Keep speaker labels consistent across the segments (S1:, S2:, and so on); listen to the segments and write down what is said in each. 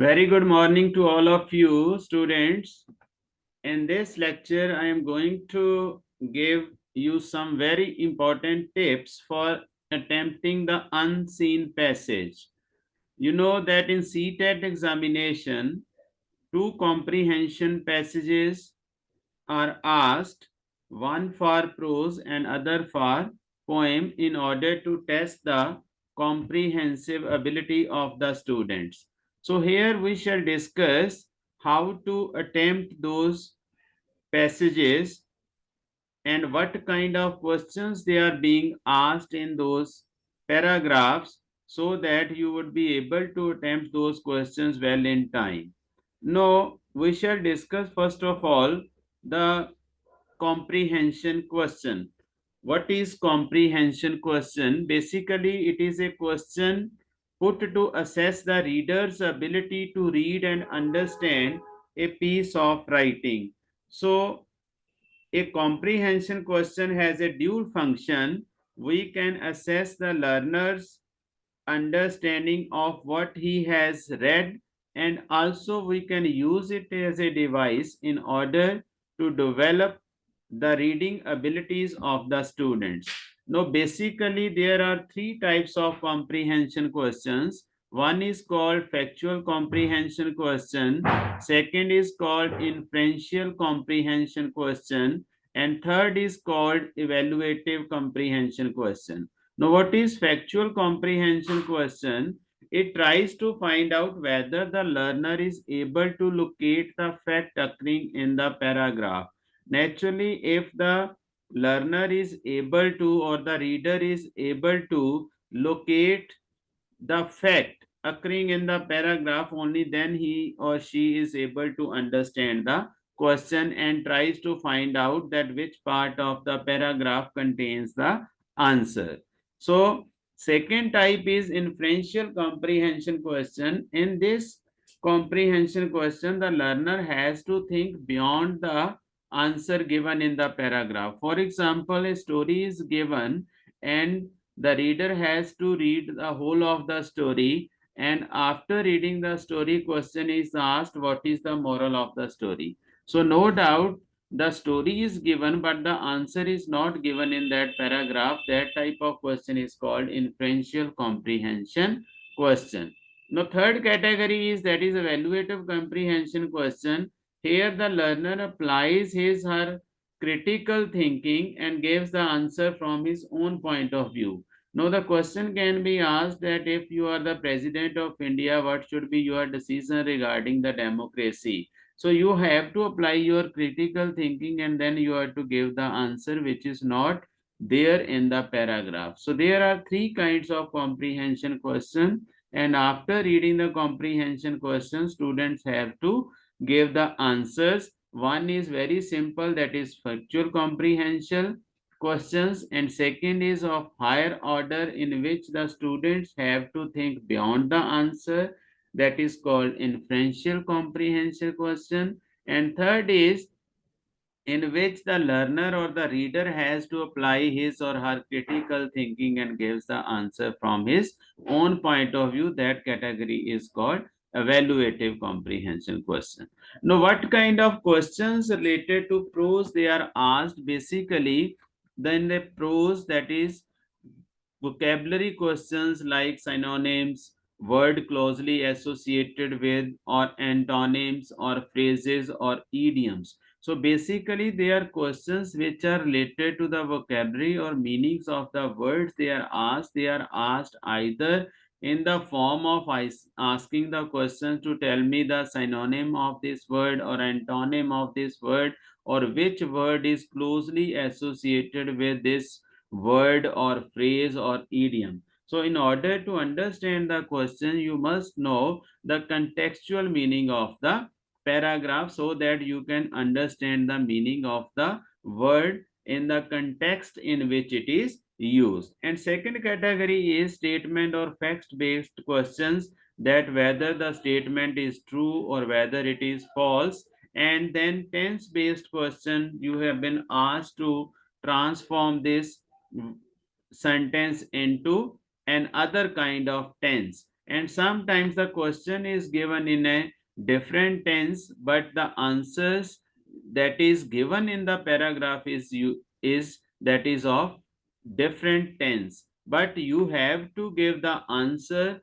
S1: Very good morning to all of you students. In this lecture, I am going to give you some very important tips for attempting the unseen passage. You know that in CTET examination, two comprehension passages are asked, one for prose and other for poem, in order to test the comprehensive ability of the students. So here we shall discuss how to attempt those passages and what kind of questions they are being asked in those paragraphs, so that you would be able to attempt those questions well in time. Now we shall discuss first of all the comprehension question. What is comprehension question? Basically, it is a question put to assess the reader's ability to read and understand a piece of writing. So, a comprehension question has a dual function. We can assess the learner's understanding of what he has read, and also we can use it as a device in order to develop the reading abilities of the students. Now basically there are three types of comprehension questions. One is called factual comprehension question, second is called inferential comprehension question, and third is called evaluative comprehension question. Now, what is factual comprehension question? It tries to find out whether the learner is able to locate the fact occurring in the paragraph. Naturally, if the learner is able to, or the reader is able to locate the fact occurring in the paragraph, only then he or she is able to understand the question and tries to find out that which part of the paragraph contains the answer. So second type is inferential comprehension question. In this comprehension question, the learner has to think beyond the answer given in the paragraph. For example, a story is given and the reader has to read the whole of the story, and after reading the story, question is asked, what is the moral of the story? So no doubt the story is given but the answer is not given in that paragraph. That type of question is called inferential comprehension question. Now third category is, that is evaluative comprehension question. Here the learner applies his her critical thinking and gives the answer from his own point of view. Now the question can be asked that if you are the president of India, what should be your decision regarding the democracy? So you have to apply your critical thinking and then you have to give the answer which is not there in the paragraph. So there are three kinds of comprehension question, and after reading the comprehension question, students have to give the answers. One is very simple, that is factual comprehension questions, and second is of higher order in which the students have to think beyond the answer, that is called inferential comprehension question, and third is in which the learner or the reader has to apply his or her critical thinking and gives the answer from his own point of view. That category is called evaluative comprehension question. Now what kind of questions related to prose they are asked? Basically, then the prose, that is vocabulary questions like synonyms, word closely associated with, or antonyms, or phrases, or idioms. So basically, they are questions which are related to the vocabulary or meanings of the words they are asked. They are asked either in the form of asking the question to tell me the synonym of this word or antonym of this word, or which word is closely associated with this word or phrase or idiom. So in order to understand the question, you must know the contextual meaning of the paragraph so that you can understand the meaning of the word in the context in which it is used. And second category is statement or fact based questions, that whether the statement is true or whether it is false. And then tense based question, you have been asked to transform this sentence into an other kind of tense. and sometimes the question is given in a different tense, but the answers that is given in the paragraph is that is of different tense, but you have to give the answer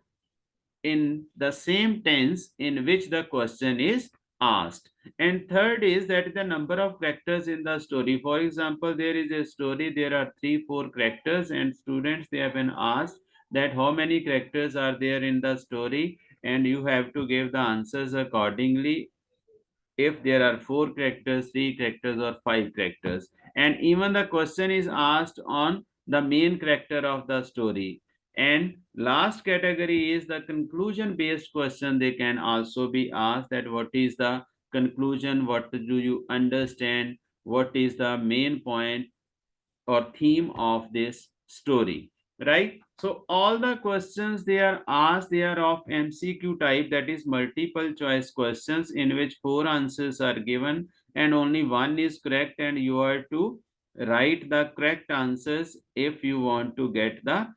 S1: in the same tense in which the question is asked. And third is that the number of characters in the story. For example, there is a story, there are 3 4 characters, and students, they have been asked that how many characters are there in the story, and you have to give the answers accordingly, if there are 4 characters, 3 characters, or 5 characters. And even the question is asked on the main character of the story. And last category is the conclusion based question. They can also be asked that what is the conclusion, what do you understand, what is the main point or theme of this story, right? So all the questions they are asked, they are of MCQ type, that is multiple choice questions, in which 4 answers are given and only one is correct, and you are to write the correct answers if you want to get the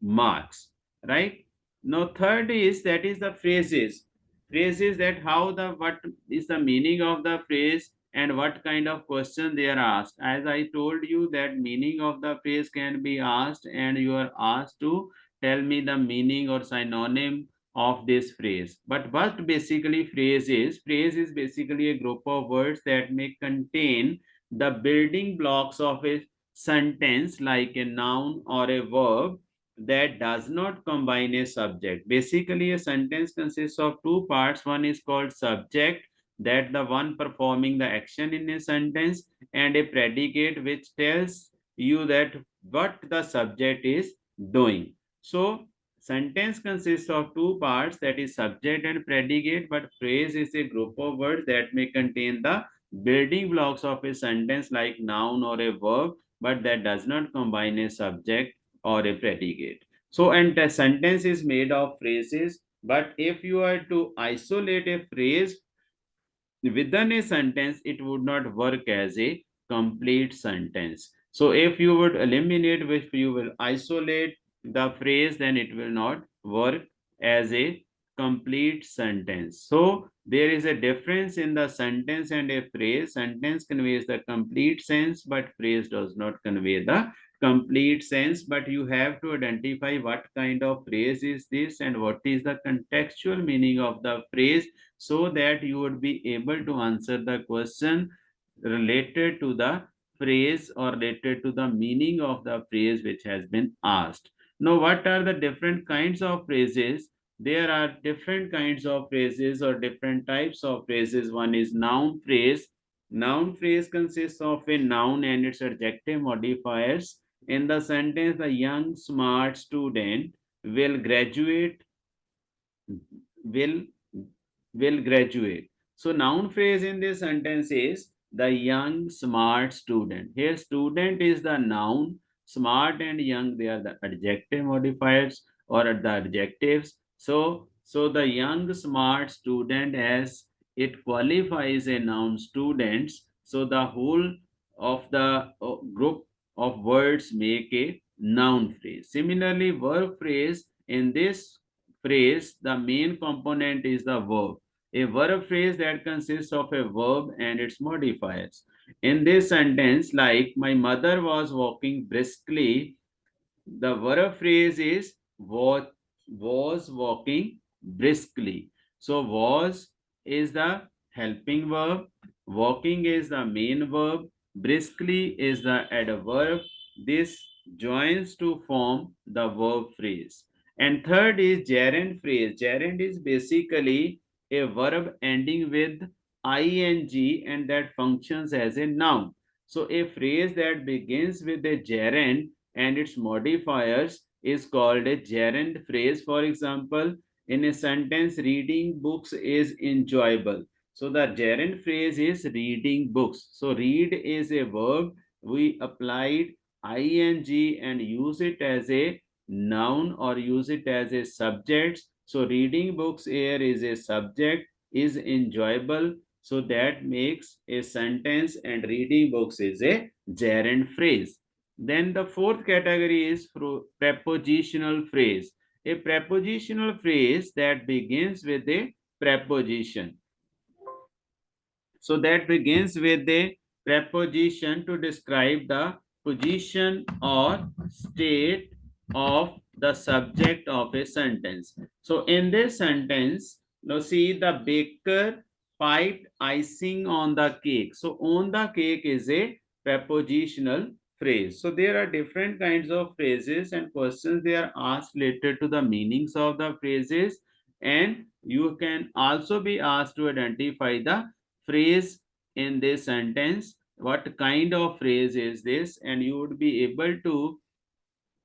S1: marks, right? Now third is that is the phrases. Phrases, that how the what is the meaning of the phrase and what kind of question they are asked. As I told you that meaning of the phrase can be asked, and you are asked to tell me the meaning or synonym of this phrase. But what basically phrase is basically a group of words that may contain the building blocks of a sentence, like a noun or a verb, that does not combine a subject. Basically, a sentence consists of 2 parts. One is called subject, that the one performing the action in a sentence, and a predicate which tells you that what the subject is doing. So, sentence consists of 2 parts, that is subject and predicate, but phrase is a group of words that may contain the building blocks of a sentence like noun or a verb, but that does not combine a subject or a predicate. So, and a sentence is made of phrases, but if you are to isolate a phrase within a sentence, it would not work as a complete sentence. So, if you would eliminate, if you will isolate the phrase, then it will not work as a complete sentence. So, there is a difference in the sentence and a phrase. Sentence conveys the complete sense, but phrase does not convey the complete sense. But you have to identify what kind of phrase is this and what is the contextual meaning of the phrase, so that you would be able to answer the question related to the phrase or related to the meaning of the phrase which has been asked. Now, what are the different kinds of phrases? There are different kinds of phrases or different types of phrases. One is noun phrase. Noun phrase consists of a noun and its adjective modifiers. In the sentence, the young smart student will graduate, will will graduate. So noun phrase in this sentence is the young smart student. Here student is the noun, smart and young, they are the adjective modifiers or the adjectives. So the young smart student, as it qualifies a noun, students, so the whole of the group of words make a noun phrase. Similarly, verb phrase, in this phrase, the main component is the verb. A verb phrase that consists of a verb and its modifiers. In this sentence, like my mother was walking briskly, the verb phrase is was walking briskly. So was is the helping verb, walking is the main verb, briskly is the adverb. This joins to form the verb phrase. And third is gerund phrase. Gerund is basically a verb ending with ing and that functions as a noun. So a phrase that begins with a gerund and its modifiers is called a gerund phrase. For example, in a sentence, reading books is enjoyable. So the gerund phrase is reading books. So read is a verb. We applied ing and use it as a noun or use it as a subject. So reading books here is a subject, is enjoyable. So that makes a sentence, and reading books is a gerund phrase. Then the fourth category is prepositional phrase. A prepositional phrase that begins with a preposition. So that begins with a preposition to describe the position or state of the subject of a sentence. So in this sentence, now see, the baker piped icing on the cake. So on the cake is a prepositional phrase. So there are different kinds of phrases and questions they are asked related to the meanings of the phrases, and you can also be asked to identify the phrase in this sentence. What kind of phrase is this? And you would be able to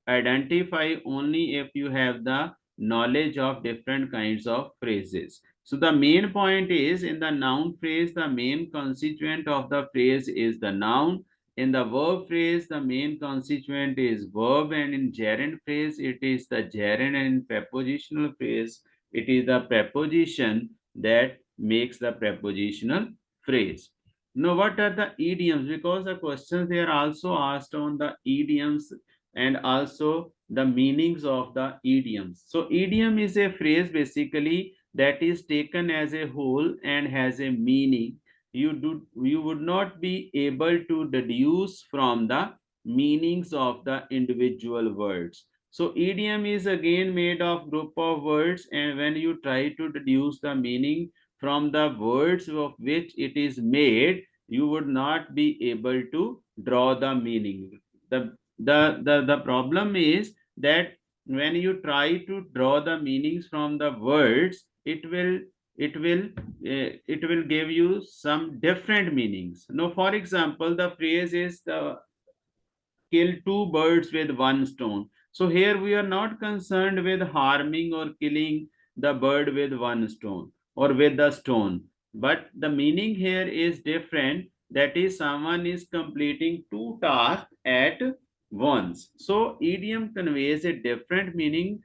S1: identify only if you have the knowledge of different kinds of phrases. So the main point is, in the noun phrase, the main constituent of the phrase is the noun. In the verb phrase, the main constituent is verb, and in gerund phrase, it is the gerund, and in prepositional phrase, it is the preposition that makes the prepositional phrase. Now, what are the idioms? Because the questions they are also asked on the idioms and also the meanings of the idioms. So idiom is a phrase basically that is taken as a whole and has a meaning. You would not be able to deduce from the meanings of the individual words. So idiom is again made of group of words, and when you try to deduce the meaning from the words of which it is made, you would not be able to draw the meaning. The problem is that when you try to draw the meanings from the words, it will give you some different meanings. Now, for example, the phrase is the kill two birds with one stone. So here we are not concerned with harming or killing the bird with one stone or with the stone, but the meaning here is different. That is, someone is completing two tasks at once. So idiom conveys a different meaning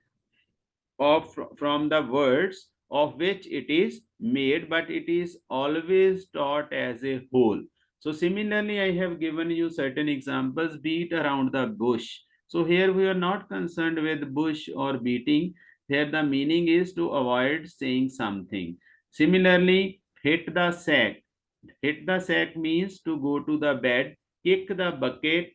S1: of from the words of which it is made, but it is always taught as a whole. So similarly, I have given you certain examples: beat around the bush. So here we are not concerned with bush or beating. Here the meaning is to avoid saying something. Similarly, hit the sack. Hit the sack means to go to the bed. Kick the bucket.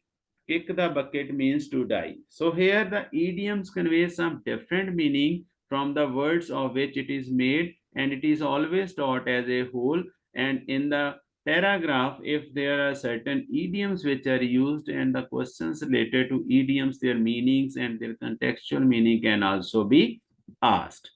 S1: Kick the bucket means to die. So here the idioms convey some different meaning from the words of which it is made, and it is always taught as a whole. And in the paragraph, if there are certain idioms which are used and the questions related to idioms, their meanings and their contextual meaning can also be asked.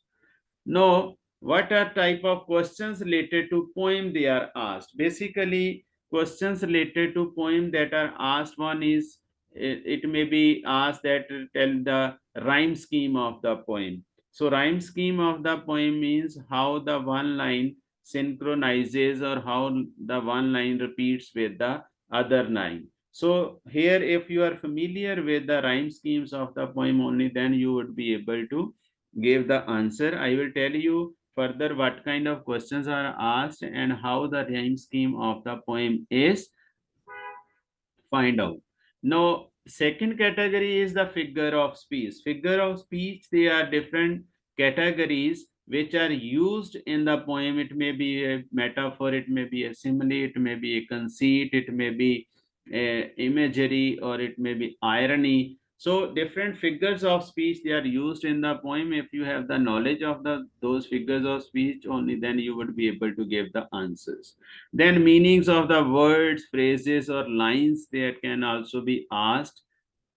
S1: Know what are type of questions related to poem they are asked. Basically, questions related to poem that are asked, one is it may be asked that tell the rhyme scheme of the poem. So rhyme scheme of the poem means how the one line synchronizes or how the one line repeats with the other line. So here, if you are familiar with the rhyme schemes of the poem only, then you would be able to give the answer. I will tell you further what kind of questions are asked and how the rhyme scheme of the poem is. Find out. Now, second category is the figure of speech. Figure of speech, they are different categories which are used in the poem. It may be a metaphor, it may be a simile, it may be a conceit, it may be a imagery, or it may be irony. So different figures of speech they are used in the poem. If you have the knowledge of the those figures of speech, only then you would be able to give the answers. Then meanings of the words, phrases, or lines that can also be asked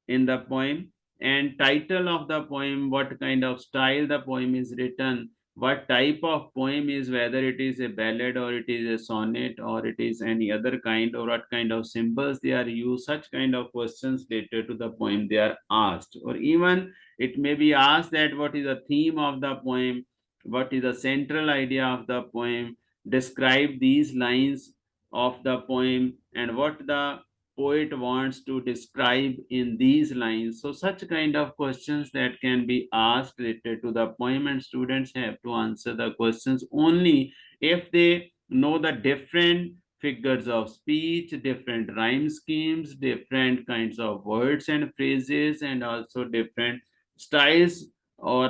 S1: in the poem. And title of the poem, what kind of style the poem is written, what type of poem is, whether it is a ballad or it is a sonnet or it is any other kind, or what kind of symbols they are used. Such kind of questions related to the poem they are asked. Or even it may be asked that what is the theme of the poem, what is the central idea of the poem, describe these lines of the poem, and what the poet wants to describe in these lines. So such kind of questions that can be asked related to the poem, and students have to answer the questions only if they know the different figures of speech, different rhyme schemes, different kinds of words and phrases, and also different styles or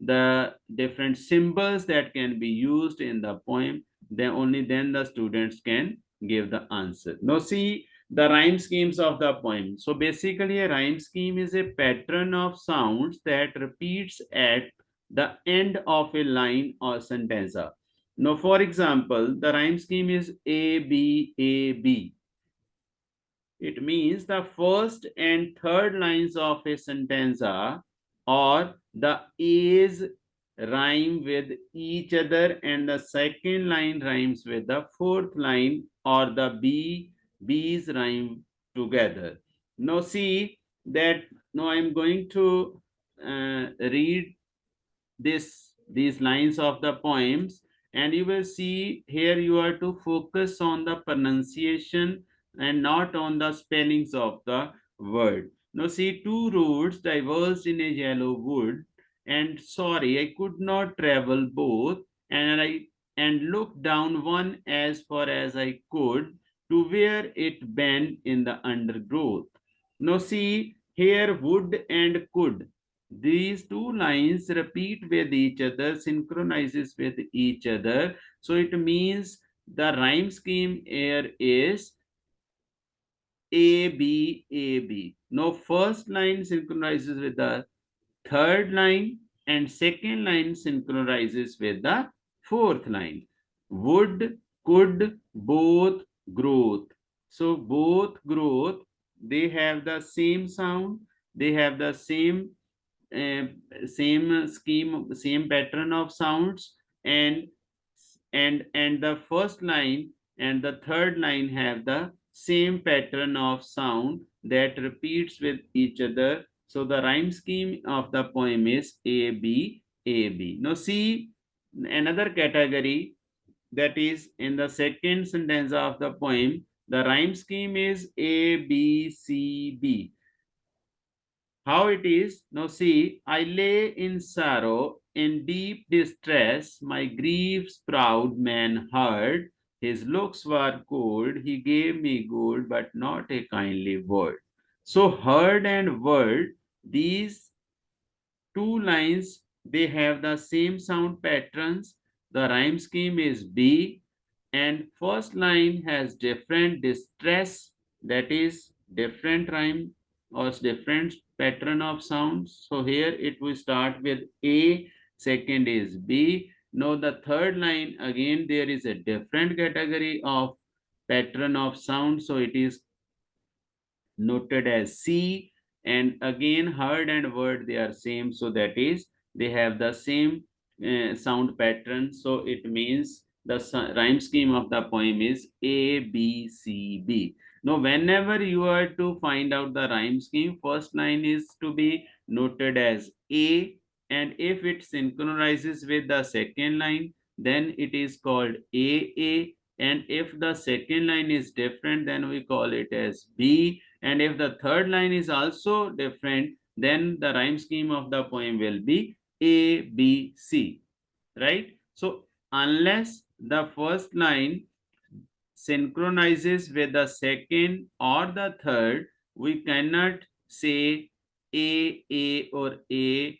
S1: the different symbols that can be used in the poem, then only then the students can give the answer. Now see the rhyme schemes of the poem. So basically a rhyme scheme is a pattern of sounds that repeats at the end of a line or sentence. Now for example, the rhyme scheme is A B A B. It means the first and third lines of a stanza or the A's rhyme with each other and the second line rhymes with the fourth line, or the B's rhyme together. Now see that now I'm going to read these lines of the poems, and you will see here you are to focus on the pronunciation and not on the spellings of the word. Now see, two roads diverged in a yellow wood, and sorry I could not travel both, and looked down one as far as I could, to where it bent in the undergrowth. Now see here, would and could, these two lines repeat with each other, synchronizes with each other. So it means the rhyme scheme here is A B A B. Now first line synchronizes with the third line and second line synchronizes with the fourth line. Would, could, both, growth. So both, growth, they have the same sound, they have the uh, same scheme, same pattern of sounds, and the first line and the third line have the same pattern of sound that repeats with each other. So the rhyme scheme of the poem is A B A B. Now see another category, that is in the second sentence of the poem. The rhyme scheme is A B C B. How it is? Now see, I lay in sorrow, in deep distress, my grief's proud man heard. His looks were cold, he gave me gold, but not a kindly word. So heard and word, these two lines, they have the same sound patterns. The rhyme scheme is B, and first line has different distress, that is different rhyme or different pattern of sounds. So here it will start with A, second is B. Now the third line, again there is a different category of pattern of sound, so it is noted as C, and again heard and word they are same, so that is they have the same sound pattern. So it means the rhyme scheme of the poem is A B C B. Now whenever you are to find out the rhyme scheme, first line is to be noted as A, and if it synchronizes with the second line, then it is called A, and if the second line is different, then we call it as B, and if the third line is also different, then the rhyme scheme of the poem will be A, B, C, right? So unless the first line synchronizes with the second or the third, we cannot say A or A,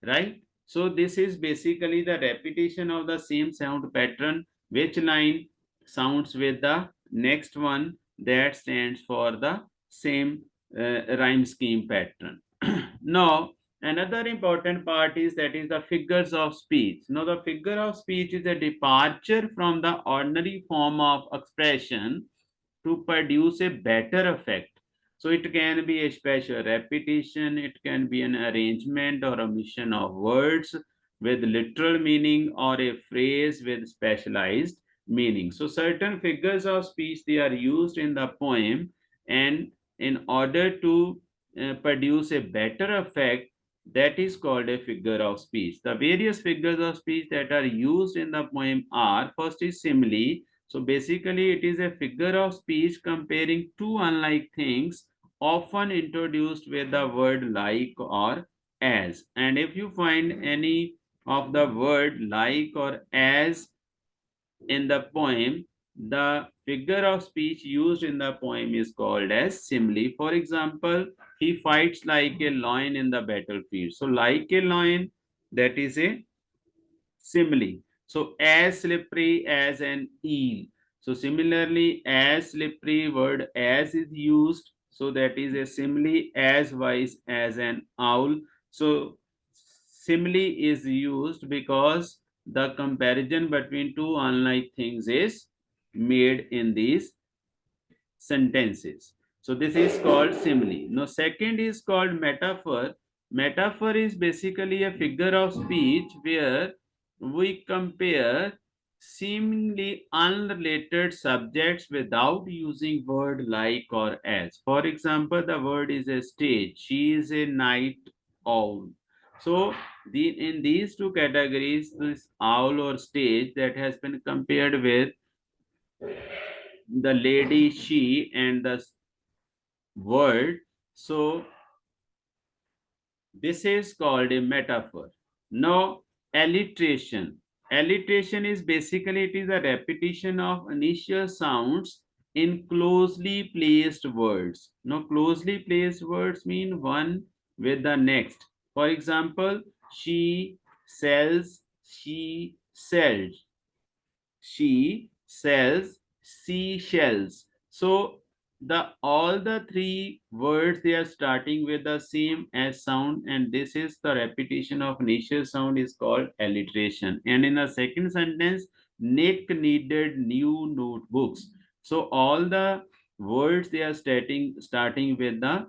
S1: right? So this is basically the repetition of the same sound pattern. Which line sounds with the next one, that stands for the same rhyme scheme pattern. Now another important part is, that is the figures of speech. Now the figure of speech is a departure from the ordinary form of expression to produce a better effect. So it can be a special repetition, it can be an arrangement or omission of words with literal meaning, or a phrase with specialized meaning. So certain figures of speech, they are used in the poem, and in order to produce a better effect, that is called a figure of speech. The various figures of speech that are used in the poem are, first is simile. So basically it is a figure of speech comparing two unlike things, often introduced with the word like or as. And if you find any of the word like or as in the poem, the figure of speech used in the poem is called as simile. For example, he fights like a lion in the battlefield. So, like a lion, that is a simile. So, as slippery as an eel. So, similarly, as slippery word as is used. So, that is a simile. As wise as an owl. So, simile is used because the comparison between two unlike things is made in these sentences. So this is called simile. Now second is called metaphor. Metaphor is basically a figure of speech where we compare seemingly unrelated subjects without using word like or as. For example, the word is a stage. She is a night owl. So in these two categories, this owl or stage that has been compared with the lady she and the word. So this is called a metaphor. Now alliteration. Alliteration is basically it is a repetition of initial sounds in closely placed words. Now closely placed words mean one with the next. For example, she sells, she sells, she sells seashells. So the all the three words they are starting with the same as sound, and this is the repetition of initial sound is called alliteration. And in the second sentence, Nick needed new notebooks. So all the words they are starting with the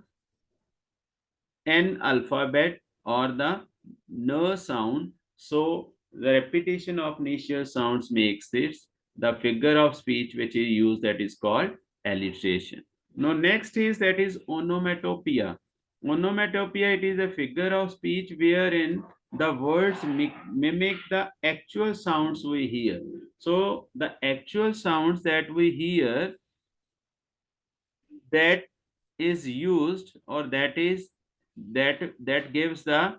S1: N alphabet or the N sound. So the repetition of initial sounds makes this the figure of speech which is used, that is called alliteration. Now next is that is onomatopoeia. Onomatopoeia, it is a figure of speech wherein the words mimic the actual sounds we hear. So the actual sounds that we hear, that is used, or that gives the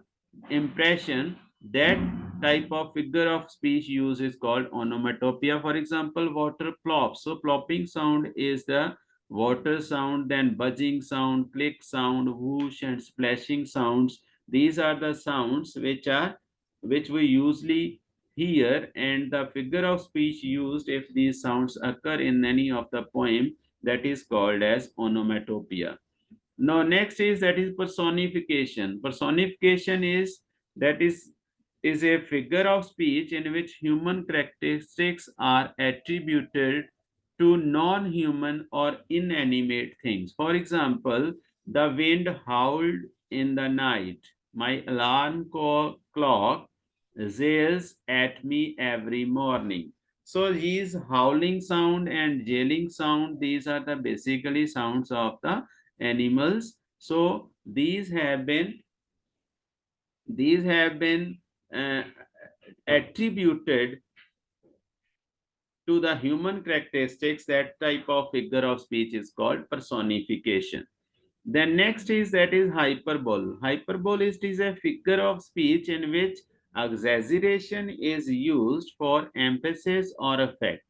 S1: impression, that type of figure of speech use is called onomatopoeia. For example, water plops. So plopping sound is the water sound, then buzzing sound, click sound, whoosh and splashing sounds. These are the sounds which we usually hear, and the figure of speech used if these sounds occur in any of the poem, that is called as onomatopoeia. Now next is that is personification. Personification is that is a figure of speech in which human characteristics are attributed to non-human or inanimate things. For example, the wind howled in the night. My alarm clock yells at me every morning. So these howling sound and yelling sound, these are the basically sounds of the animals. So these have been uh, attributed to the human characteristics. That type of figure of speech is called personification. Then next is that is hyperbole. Hyperbole is a figure of speech in which exaggeration is used for emphasis or effect.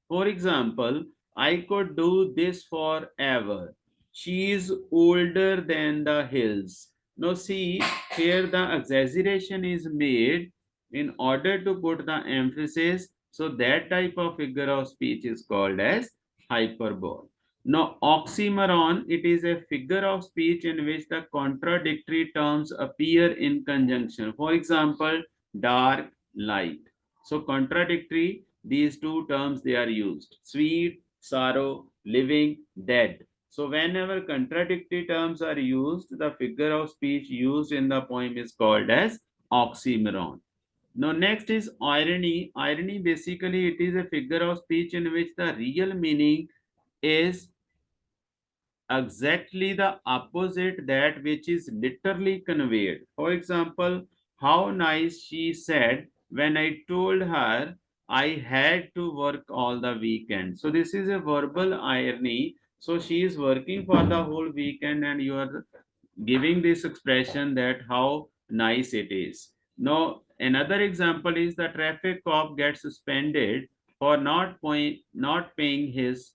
S1: For example, I could do this forever. She is older than the hills. Now see, here the exaggeration is made in order to put the emphasis. So that type of figure of speech is called as hyperbole. Now, oxymoron, it is a figure of speech in which the contradictory terms appear in conjunction. For example, dark, light. So, contradictory, these two terms they are used. Sweet, sorrow, living, dead. So, whenever contradictory terms are used, the figure of speech used in the poem is called as oxymoron. Now, next is irony. Irony basically it is a figure of speech in which the real meaning is exactly the opposite that which is literally conveyed. For example, how nice she said when I told her I had to work all the weekend. So this is a verbal irony. So she is working for the whole weekend and you are giving this expression that how nice it is. Now, another example is the traffic cop gets suspended for not paying his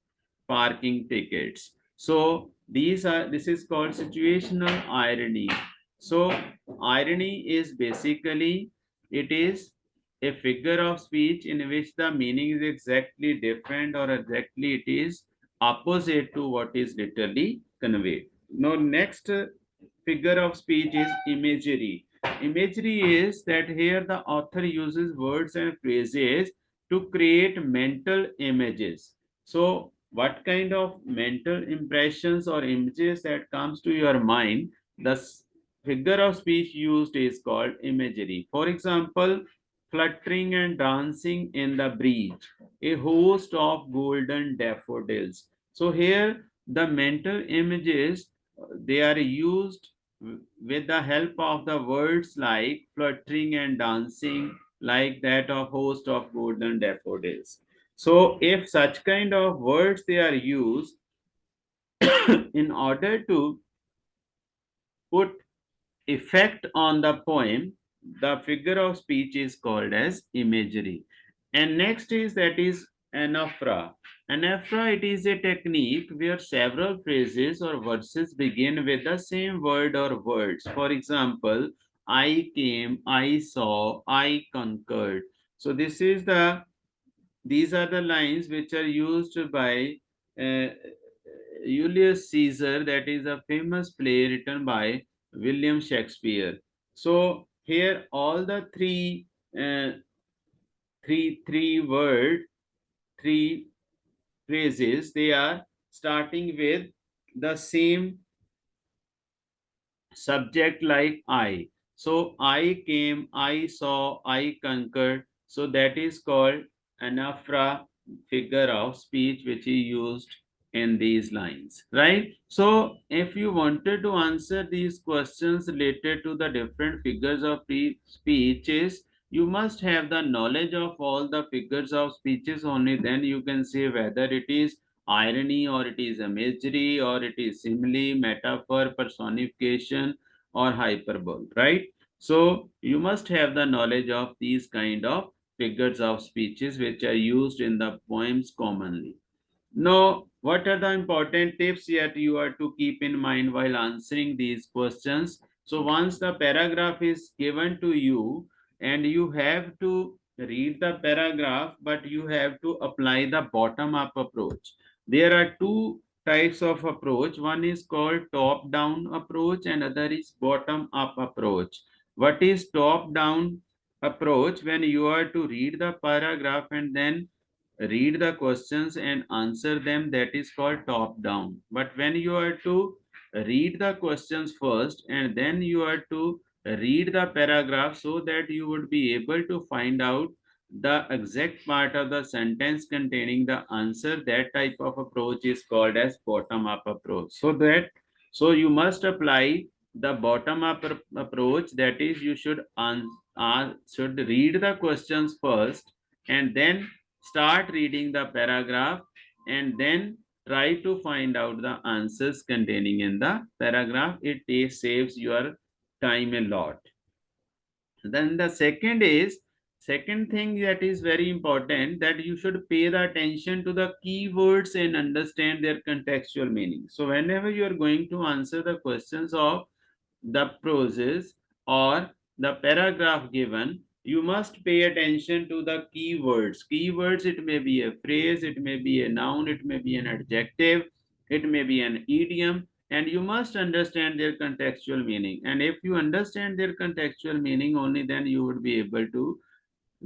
S1: parking tickets. So this is called situational irony. So irony is basically, it is a figure of speech in which the meaning is exactly different, or exactly it is opposite to what is literally conveyed. Now next figure of speech is imagery. Imagery is that here the author uses words and phrases to create mental images. So what kind of mental impressions or images that comes to your mind, the figure of speech used is called imagery. For example, fluttering and dancing in the breeze, a host of golden daffodils. So here the mental images, they are used with the help of the words like fluttering and dancing, like that of host of golden daffodils. So if such kind of words they are used in order to put effect on the poem, the figure of speech is called as imagery. And next is, that is anaphora. Anaphora, it is a technique where several phrases or verses begin with the same word or words. For example, I came, I saw, I conquered. So these are the lines which are used by uh, Julius Caesar, that is a famous play written by William Shakespeare. So here all the uh, three word, three phrases, they are starting with the same subject like I. So I came, I saw, I conquered. So that is called anaphora, figure of speech, which he used in these lines, right? So if you wanted to answer these questions related to the different figures of speeches, you must have the knowledge of all the figures of speeches. Only then you can say whether it is irony, or it is imagery, or it is simile, metaphor, personification, or hyperbole, right? So you must have the knowledge of these kind of figures of speeches which are used in the poems commonly. Now, what are the important tips that you are to keep in mind while answering these questions? So once the paragraph is given to you, and you have to read the paragraph, but you have to apply the bottom up approach. There are two types of approach. One is called top down approach, and other is bottom up approach. What is top down approach? When you are to read the paragraph and then read the questions and answer them, that is called top down. But when you are to read the questions first and then you are to read the paragraph, so that you would be able to find out the exact part of the sentence containing the answer, that type of approach is called as bottom up approach. So you must apply the bottom up approach, that is you should read the questions first and then start reading the paragraph, and then try to find out the answers containing in the paragraph. It saves your time a lot. Then the second thing that is very important, that you should pay the attention to the keywords and understand their contextual meaning. So whenever you are going to answer the questions of the proses or the paragraph given, you must pay attention to the keywords. Keywords, it may be a phrase, it may be a noun, it may be an adjective, it may be an idiom, and you must understand their contextual meaning. And if you understand their contextual meaning, only then you would be able to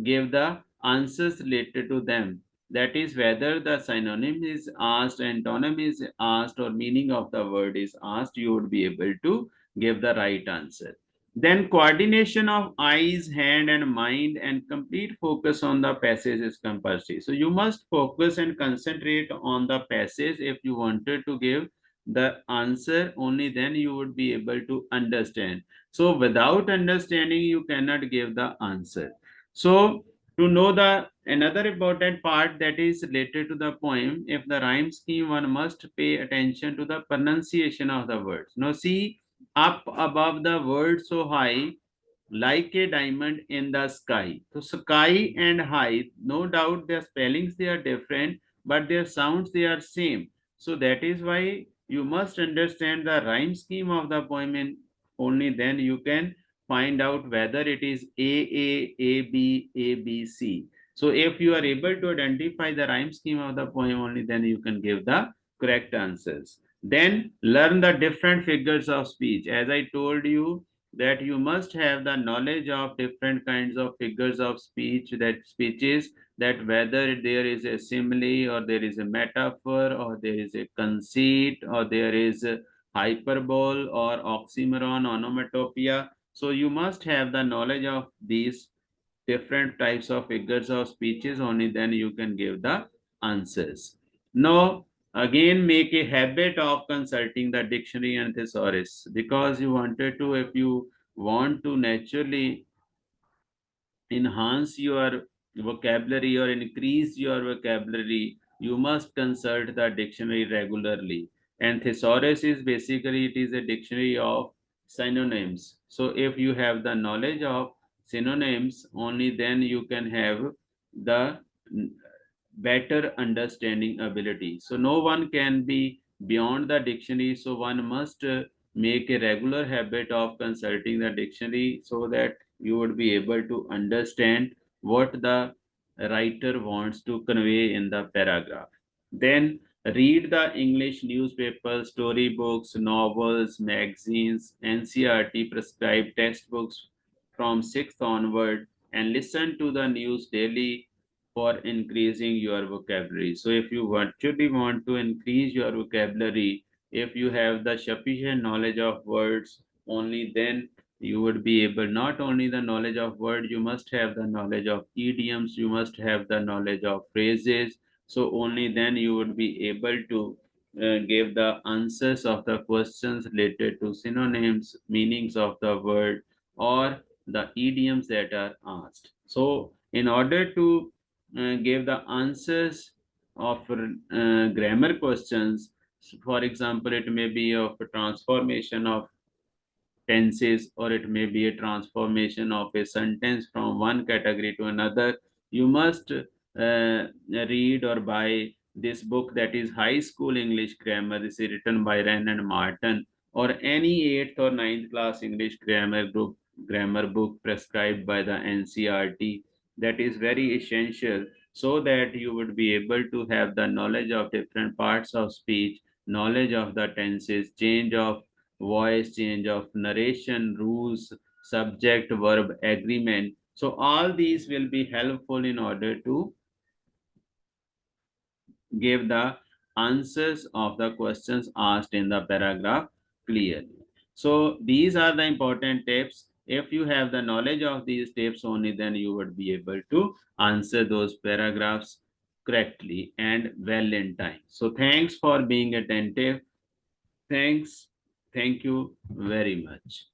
S1: give the answers related to them. That is, whether the synonym is asked, antonym is asked, or meaning of the word is asked, you would be able to give the right answer. Then coordination of eyes, hand, and mind, and complete focus on the passage is compulsory. So you must focus and concentrate on the passage if you wanted to give the answer. Only then you would be able to understand. So without understanding, you cannot give the answer. So to know the another important part that is related to the poem, if the rhyme scheme, one must pay attention to the pronunciation of the words. Now see, up above the word so high, like a diamond in the sky. So sky and high, no doubt their spellings they are different, but their sounds they are same. So that is why you must understand the rhyme scheme of the poem, and only then you can find out whether it is A B C. So if you are able to identify the rhyme scheme of the poem, only then you can give the correct answers. Then learn the different figures of speech. As I told you, that you must have the knowledge of different kinds of figures of speech, that speeches, that whether there is a simile or there is a metaphor or there is a conceit or there is a hyperbole or oxymoron, onomatopoeia. So you must have the knowledge of these different types of figures of speeches, only then you can give the answers. Now again, make a habit of consulting the dictionary and thesaurus, because you wanted to, if you want to naturally enhance your vocabulary or increase your vocabulary, you must consult the dictionary regularly. And thesaurus is basically, it is a dictionary of synonyms. So if you have the knowledge of synonyms, only then you can have the better understanding ability. So no one can be beyond the dictionary. So one must make a regular habit of consulting the dictionary, so that you would be able to understand what the writer wants to convey in the paragraph. Then read the English newspapers, storybooks, novels, magazines, NCRT prescribed textbooks from 6th onward, and listen to the news daily for increasing your vocabulary. So if you actually want to increase your vocabulary, if you have the sufficient knowledge of words, only then you would be able, not only the knowledge of word, you must have the knowledge of idioms, you must have the knowledge of phrases. So only then you would be able to give the answers of the questions related to synonyms, meanings of the word, or the idioms that are asked. So in order to give the answers of grammar questions, for example, it may be of a transformation of tenses, or it may be a transformation of a sentence from one category to another. You must read or buy this book, that is High School English Grammar. This is written by Wren and Martin, or any 8th or ninth class English grammar book prescribed by the NCRT. That is very essential, so that you would be able to have the knowledge of different parts of speech, knowledge of the tenses, change of voice, change of narration, rules, subject, verb, agreement. So all these will be helpful in order to give the answers of the questions asked in the paragraph clearly. So these are the important tips. If you have the knowledge of these tips, only then you would be able to answer those paragraphs correctly and well in time. So thanks for being attentive. Thanks. Thank you very much.